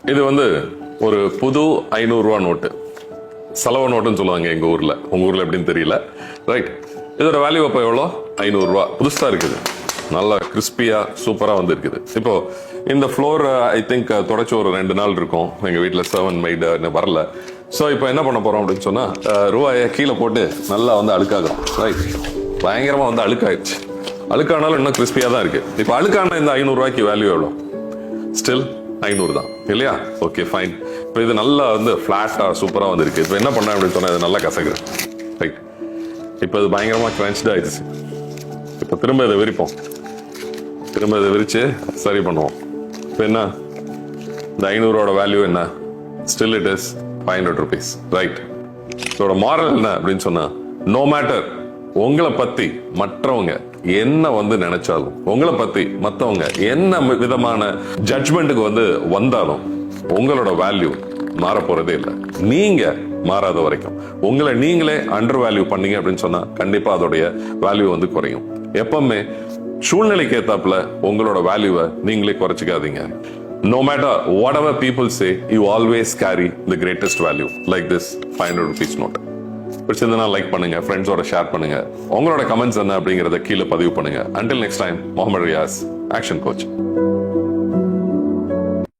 இது வந்து ஒரு புது 500 ரூபா நோட்டு, செலவு நோட்டுன்னு சொல்லுவாங்க எங்க ஊர்ல. உங்க ஊர்ல எப்படின்னு தெரியல. ரைட், இதோட வேல்யூ அப்ப எவ்வளோ? 500 ரூபா. புதுசா இருக்குது, நல்லா கிறிஸ்பியா சூப்பரா வந்து இருக்குது. இப்போ இந்த ஃப்ளோர் ஐ திங்க் தொடச்சு ஒரு 2 நாள் இருக்கும். எங்க வீட்டுல 7 மெய்டு வரல. ஸோ இப்போ என்ன பண்ண போறோம் அப்படின்னு சொன்னா, ரூபாயை கீழே போட்டு நல்லா வந்து அழுக்காகும். ரைட், பயங்கரமா வந்து அழுக்காயிடுச்சு. அழுக்கானாலும் இன்னும் கிறிஸ்பியா தான் இருக்கு. இப்போ அழுக்கான இந்த 500 ரூபாய்க்கு வேல்யூ எவ்வளோ? ஸ்டில் 500 தான் இல்லையா? Okay fine. இப்போ இது நல்லா வந்து ஃபிளாட்டா சூப்பரா வந்து இருக்கு. இப்போ என்ன பண்ண அப்படின்னு சொன்னா, இது நல்லா கசக்குது. ரைட், இப்போ இது பயங்கரமா கிரன்ச்டு ஆயிடுச்சு. இப்போ திரும்ப இதை விரிப்போம். திரும்ப இதை விரிச்சு சரி பண்ணுவோம். இப்போ என்ன, இந்த 500 வேல்யூ என்ன? Still it is 500 rupees. Right, இதோட மாரல் என்ன அப்படின்னு சொன்னா, நோ மேட்டர் உங்களை பத்தி மற்றவங்க என்ன வந்து நினைச்சாலும், உங்களை பத்தி மத்தவங்க என்ன விதமான ஜட்ஜ்மெண்ட்டுக்கு வந்து வந்தாலும், உங்களோட வேல்யூ மாற போறதே இல்லை. நீங்க மாறாத வரைக்கும் உங்களை நீங்களே அண்டர் வேல்யூ பண்ணீங்க அப்படின்னு சொன்னா, கண்டிப்பா அதோடைய வேல்யூ வந்து குறையும். எப்பவுமே சூழ்நிலைக்கு ஏத்தாப்புல உங்களோட வேல்யூவை நீங்களே குறைச்சிக்காதீங்க. No matter whatever people say, you always carry the greatest value, like this 500 rupees note. பிடிச்சிருந்தா லைக் பண்ணுங்க, ஃப்ரெண்ட்ஸோட ஷேர் பண்ணுங்க, உங்களோட கமெண்ட்ஸ் என்ன அப்படிங்கறத கீழே பதிவு பண்ணுங்க. Until next time, Mohammed Riyaz, action coach.